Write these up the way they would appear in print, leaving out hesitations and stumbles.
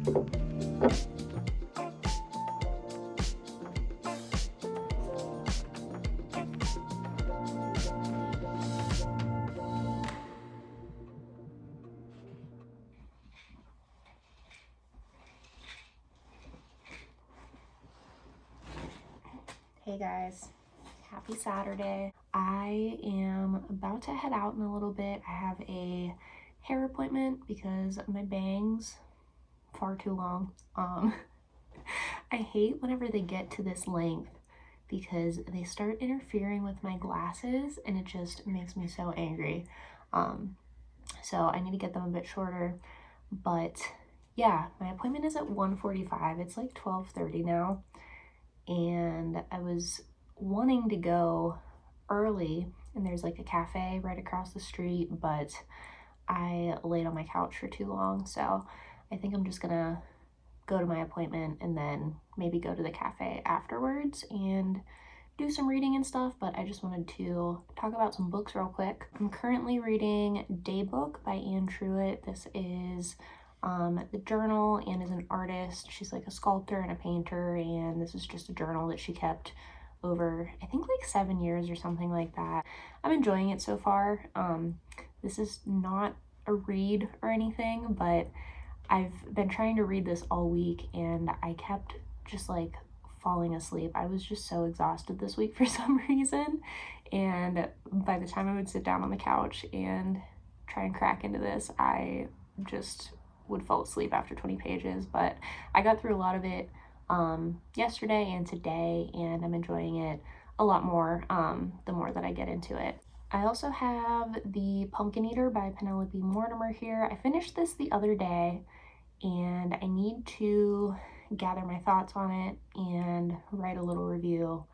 Hey guys, happy Saturday. I am about to head out in a little bit. I have a hair appointment because my bangs far too long. I hate whenever they get to this length because they start interfering with my glasses and it just makes me so angry. So I need to get them a bit shorter, but yeah, my appointment is at 1:45. It's like 12:30 now. And I was wanting to go early, and there's like a cafe right across the street, but I laid on my couch for too long, so I think I'm just gonna go to my appointment and then maybe go to the cafe afterwards and do some reading and stuff. But I just wanted to talk about some books real quick. I'm currently reading Daybook by Truitt. This is the journal. Anne is an artist. She's like a sculptor and a painter, and this is just a journal that she kept over, I think, like 7 years or something like that. I'm enjoying it so far. This is not a read or anything, but I've been trying to read this all week and I kept just like falling asleep. I was just so exhausted this week for some reason, and by the time I would sit down on the couch and try and crack into this, I just would fall asleep after 20 pages. But I got through a lot of it yesterday and today, and I'm enjoying it a lot more the more that I get into it. I also have The Pumpkin Eater by Penelope Mortimer here. I finished this the other day and I need to gather my thoughts on it and write a little review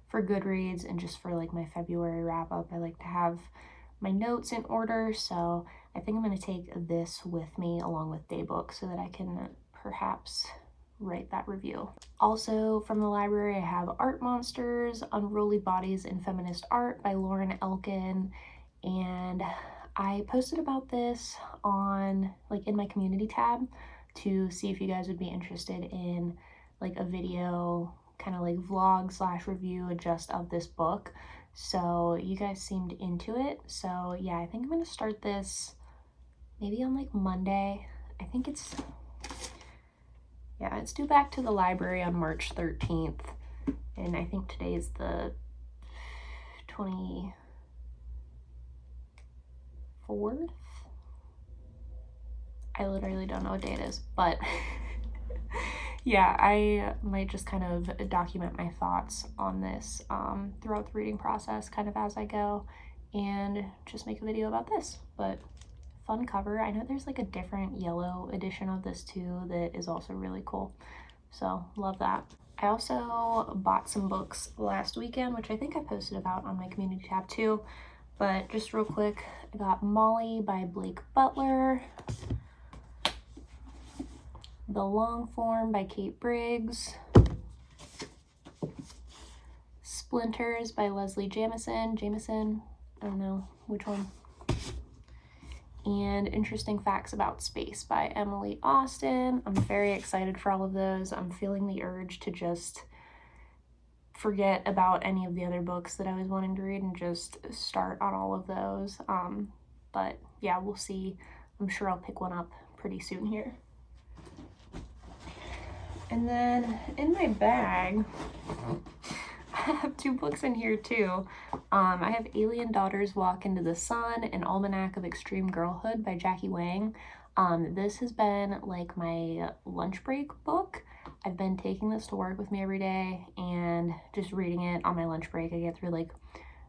for Goodreads and just for like my February wrap up. I like to have my notes in order, so I think I'm going to take this with me along with Daybook so that I can perhaps write that review. Also from the library, I have Art Monsters, Unruly Bodies in Feminist Art by Lauren Elkin, and I posted about this on like in my community tab to see if you guys would be interested in like a video kind of like vlog slash review just of this book. So you guys seemed into it, so yeah, I think I'm gonna start this maybe on like Monday. I think it's due back to the library on March 13th, and I think today is the 24th. I literally don't know what day it is, but yeah, I might just kind of document my thoughts on this throughout the reading process, kind of as I go, and just make a video about this. But fun cover. I know there's like a different yellow edition of this too that is also really cool, so love that. I also bought some books last weekend, which I think I posted about on my community tab too, but just real quick, I got Molly by Butler, The Long Form by Briggs, Splinters by Leslie Jamison, I don't know which one, and Interesting Facts About Space by Emily Austin. I'm very excited for all of those. I'm feeling the urge to just forget about any of the other books that I was wanting to read and just start on all of those. But yeah, we'll see. I'm sure I'll pick one up pretty soon here. And then in my bag, I have two books in here too. I have Alien Daughters Walk into the Sun, An Almanac of Extreme Girlhood by Jackie Wang. This has been like my lunch break book. I've been taking this to work with me every day and just reading it on my lunch break. I get through like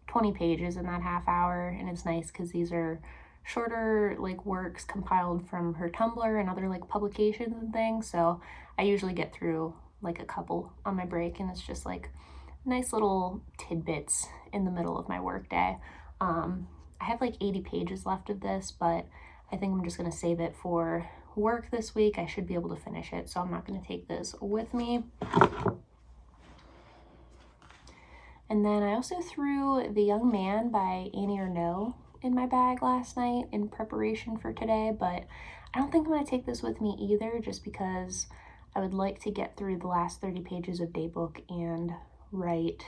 20 pages in that half hour, and it's nice because these are shorter like works compiled from her Tumblr and other like publications and things, so I usually get through like a couple on my break, and it's just like nice little tidbits in the middle of my work day. I have like 80 pages left of this, but I think I'm just going to save it for work this week. I should be able to finish it, so I'm not going to take this with me. And then I also threw The Young Man by Ernaux in my bag last night in preparation for today, but I don't think I'm going to take this with me either, just because I would like to get through the last 30 pages of Daybook and write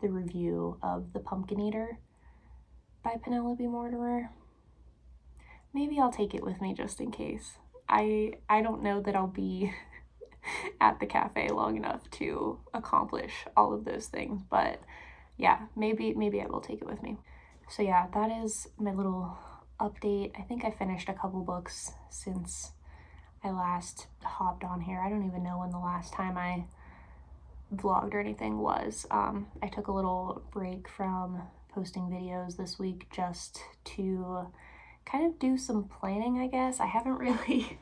the review of The Pumpkin Eater by Penelope Mortimer. Maybe I'll take it with me just in case. I don't know that I'll be at the cafe long enough to accomplish all of those things, but yeah, maybe I will take it with me. So yeah, that is my little update. I think I finished a couple books since I last hopped on here. I don't even know when the last time I vlogged or anything was. I took a little break from posting videos this week just to kind of do some planning, I guess. I haven't really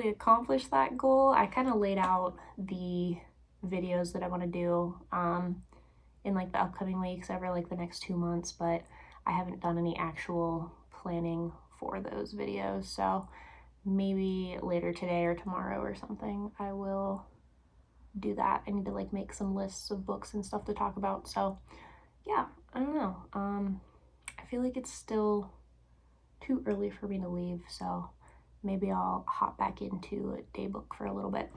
accomplished that goal. I kind of laid out the videos that I want to do in like the upcoming weeks over like the next 2 months, but I haven't done any actual planning for those videos. So maybe later today or tomorrow or something I will do that. I need to like make some lists of books and stuff to talk about. So yeah, I don't know. I feel like it's still too early for me to leave, so maybe I'll hop back into Daybook for a little bit.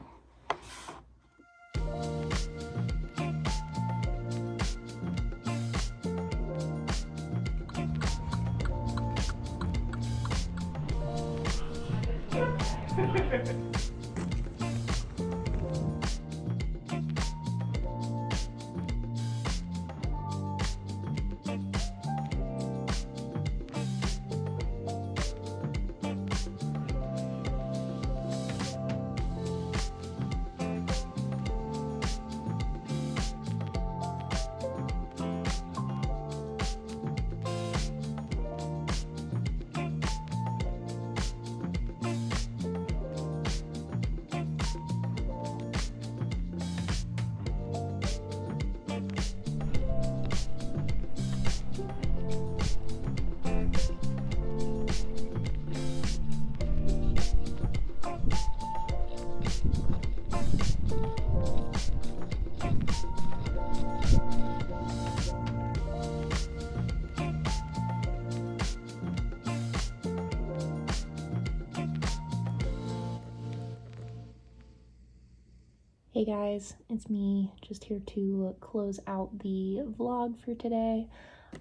Hey guys, it's me, just here to close out the vlog for today.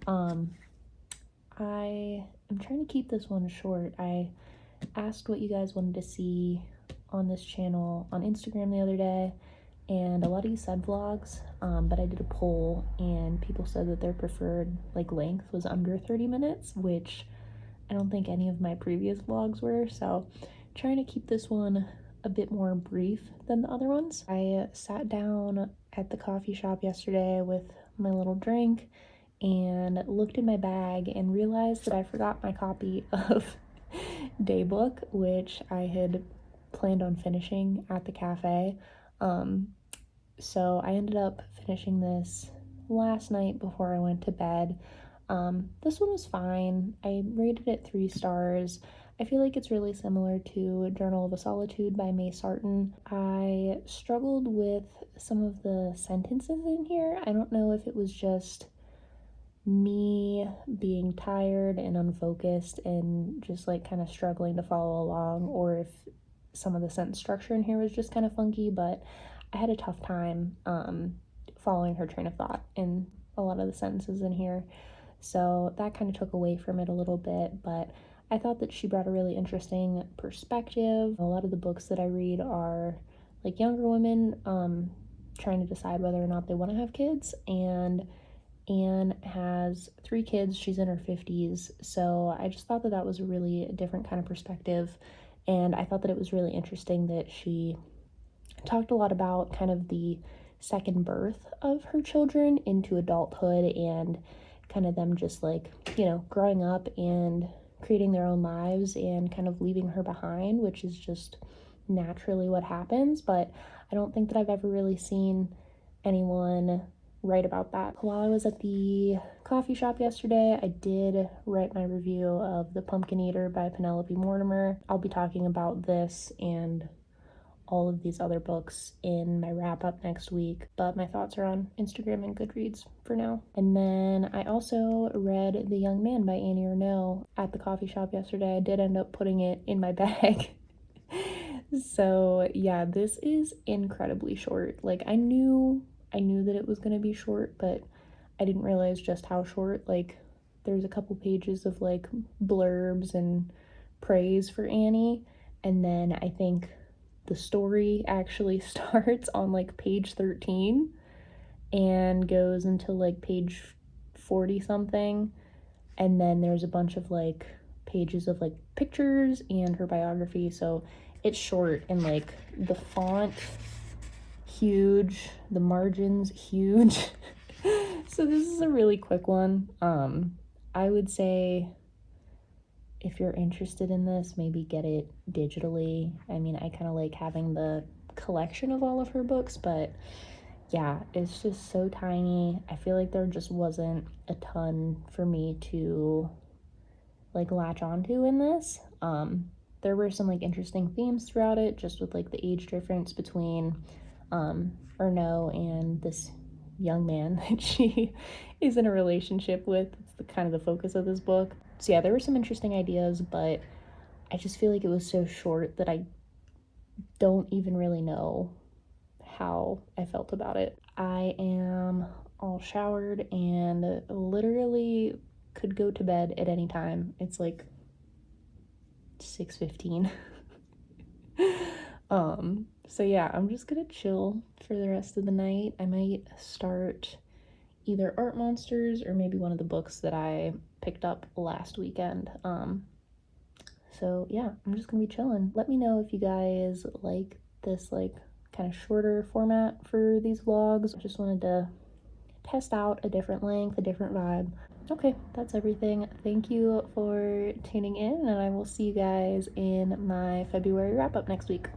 I am trying to keep this one short. I asked what you guys wanted to see on this channel on Instagram the other day, and a lot of you said vlogs, but I did a poll and people said that their preferred like length was under 30 minutes, which I don't think any of my previous vlogs were, so trying to keep this one a bit more brief than the other ones. I sat down at the coffee shop yesterday with my little drink and looked in my bag and realized that I forgot my copy of Daybook, which I had planned on finishing at the cafe. So I ended up finishing this last night before I went to bed. This one was fine. I rated it 3 stars. I feel like it's really similar to Journal of a Solitude by May Sarton. I struggled with some of the sentences in here. I don't know if it was just me being tired and unfocused and just like kind of struggling to follow along, or if some of the sentence structure in here was just kind of funky, but I had a tough time following her train of thought in a lot of the sentences in here. So that kind of took away from it a little bit, but I thought that she brought a really interesting perspective. A lot of the books that I read are like younger women trying to decide whether or not they want to have kids, and Anne has 3 kids. She's in her 50s, so I just thought that that was a really different kind of perspective, and I thought that it was really interesting that she talked a lot about kind of the second birth of her children into adulthood and kind of them just like, you know, growing up and creating their own lives and kind of leaving her behind, which is just naturally what happens. But I don't think that I've ever really seen anyone write about that. While I was at the coffee shop yesterday, I did write my review of The Pumpkin Eater by Penelope Mortimer. I'll be talking about this and all of these other books in my wrap up next week, but my thoughts are on Instagram and Goodreads for now. And then I also read The Young Man by Annie Ernaux at the coffee shop yesterday. I did end up putting it in my bag. So yeah, this is incredibly short. Like I knew that it was gonna be short, but I didn't realize just how short. Like there's a couple pages of like blurbs and praise for Annie, and then I think the story actually starts on like page 13 and goes until like page 40 something, and then there's a bunch of like pages of like pictures and her biography. So it's short, and like the font huge, the margins huge. So this is a really quick one. I would say if you're interested in this, maybe get it digitally. I mean, I kind of like having the collection of all of her books, but yeah, it's just so tiny. I feel like there just wasn't a ton for me to like latch onto in this. There were some like interesting themes throughout it, just with like the age difference between Ernaux and this young man that she is in a relationship with. It's the kind of the focus of this book. So yeah, there were some interesting ideas, but I just feel like it was so short that I don't even really know how I felt about it. I am all showered and literally could go to bed at any time. It's like 6:15. So yeah, I'm just gonna chill for the rest of the night. I might start either Art Monsters or maybe one of the books that I picked up last weekend. So yeah, I'm just gonna be chilling. Let me know if you guys like this like kind of shorter format for these vlogs. I just wanted to test out a different length, a different vibe. Okay, that's everything. Thank you for tuning in, and I will see you guys in my February wrap up next week.